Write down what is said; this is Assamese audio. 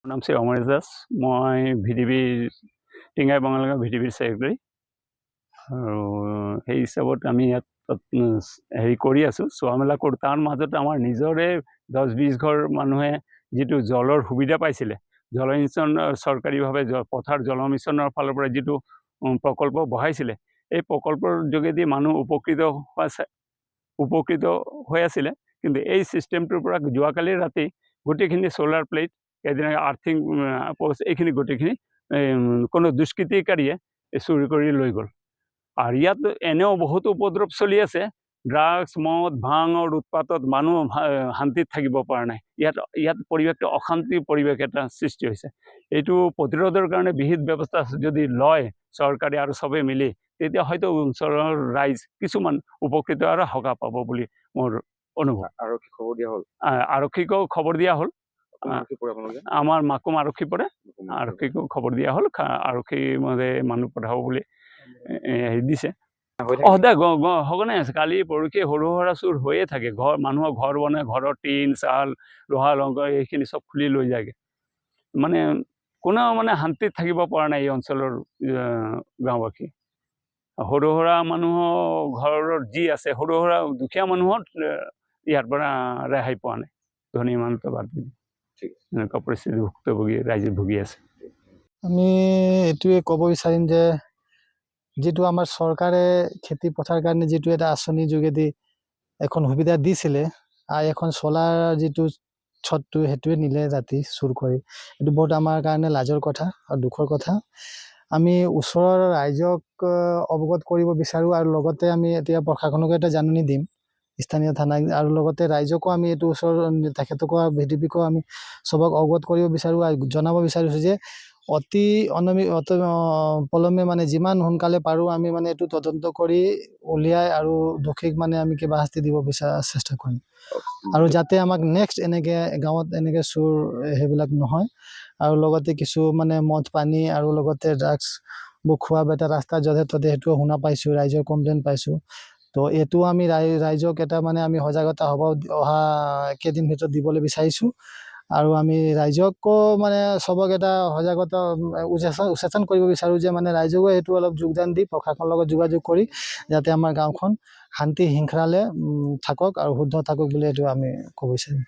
মোৰ নাম শ্ৰী অমৰেশ দাস। মই ভিডিবিৰ টিঙাই বঙালগাঁও ভিডিবিৰ ছেক্ৰেটাৰী আৰু সেই হিচাপত আমি ইয়াত হেৰি কৰি আছোঁ, চোৱা মেলা কৰোঁ। তাৰ মাজত আমাৰ নিজৰে 10-20 ঘৰ মানুহে যিটো জলৰ সুবিধা পাইছিলে, জল মিছন চৰকাৰীভাৱে পথাৰ জল মিছনৰ ফালৰ পৰা যিটো প্ৰকল্প বহাইছিলে, এই প্ৰকল্পৰ যোগেদি মানুহ উপকৃত হৈ আছিলে। কিন্তু এই ছিষ্টেমটোৰ পৰা যোৱাকালি ৰাতি গোটেইখিনি ছ'লাৰ প্লেট, এদিন আৰ্থিং পোষ্ট, এইখিনি গোটেইখিনি কোনো দুষ্কৃতিকাৰীয়ে চুৰি কৰি লৈ গ'ল। আৰু ইয়াত এনেও বহুত উপদ্ৰৱ চলি আছে। ড্ৰাগছ, মদ, ভাঙৰ উৎপাতত মানুহ শান্তিত থাকিব পৰা নাই। ইয়াত পৰিৱেশটো অশান্তিৰ পৰিৱেশ এটা সৃষ্টি হৈছে। এইটো প্ৰতিৰোধৰ কাৰণে বিহিত ব্যৱস্থা যদি লয় চৰকাৰে আৰু চবেই মিলি, তেতিয়া হয়তো অঞ্চলৰ ৰাইজ কিছুমান উপকৃত আৰু সকাহ পাব বুলি মোৰ অনুভৱ। আৰক্ষীক খবৰ দিয়া হ'ল? আৰক্ষীকো খবৰ দিয়া হ'ল। আমাৰ মাকুম আৰক্ষী পৰে, আৰক্ষীকো খবৰ দিয়া হ'ল। আৰক্ষী মানুহ পঠাব বুলি হেৰি দিছে। সদায় সঘনাই আছে। কালি পৰহি সৰু সুৰা চুৰ হৈয়ে থাকে। মানুহৰ ঘৰ বনাই, ঘৰৰ টিন চাল লোহা লংকাৰ এইখিনি চব খুলি লৈ যায়গৈ। মানে কোনেও শান্তিত থাকিব পৰা নাই এই অঞ্চলৰ গাঁওবাসী। সৰু সুৰা মানুহৰ ঘৰত যি আছে, সৰু সুৰা দুখীয়া মানুহত ইয়াৰ পৰা ৰেহাই পোৱা নাই। ধনী মানুহটো বাদ দি এনেকুৱা পৰিস্থিতি ভুক্তভোগী ৰাইজে ভুগি আছে। আমি এইটোৱে ক'ব বিচাৰিম যে যিটো আমাৰ চৰকাৰে খেতি পথাৰ কাৰণে যিটো এটা আঁচনিৰ যোগেদি এখন সুবিধা দিছিলে, আৰু এখন চলাৰ যিটো ছটটো সেইটোৱে নিলে ৰাতি চুৰ কৰি, এইটো বহুত আমাৰ কাৰণে লাজৰ কথা আৰু দুখৰ কথা। আমি ওচৰৰ ৰাইজক অৱগত কৰিব বিচাৰোঁ, আৰু লগতে আমি এতিয়া প্ৰশাসনকো এটা জাননী দিম, স্থানীয় থানাক, আৰু লগতে ৰাইজকো আমি এইটো ওচৰৰ তেখেতকো ভিডিবিকো আমি চবক অৱগত কৰিব বিচাৰোঁ আৰু জনাব বিচাৰিছোঁ যে অতি পলমে যিমান সোনকালে পাৰোঁ আমি এইটো তদন্ত কৰি উলিয়াই আৰু দোষীক আমি কিবা শাস্তি দিব চেষ্টা কৰিম, আৰু যাতে আমাক নেক্সট এনেকৈ গাঁৱত এনেকৈ চুৰ সেইবিলাক নহয়। আৰু লগতে কিছু মদ পানী আৰু লগতে ড্ৰাগছবোৰ খোৱা বেটা ৰাস্তাত য'তে ত'তে সেইটোও শুনা পাইছোঁ, ৰাইজৰ কমপ্লেইন পাইছোঁ। তো এইটো আমি ৰাইজক এটা আমি সজাগতা হ'ব অহা কেইদিন ভিতৰত দিবলৈ বিচাৰিছোঁ। আৰু আমি ৰাইজকো চবক এটা সজাগতা উচেতন কৰিব বিচাৰোঁ যে ৰাইজকো এইটো অলপ যোগদান দি প্ৰশাসনৰ লগত যোগাযোগ কৰি যাতে আমাৰ গাঁওখন শান্তি শৃংখলাৰে থাকক আৰু শুদ্ধ থাকক বুলি এইটো আমি ক'ব বিচাৰিম।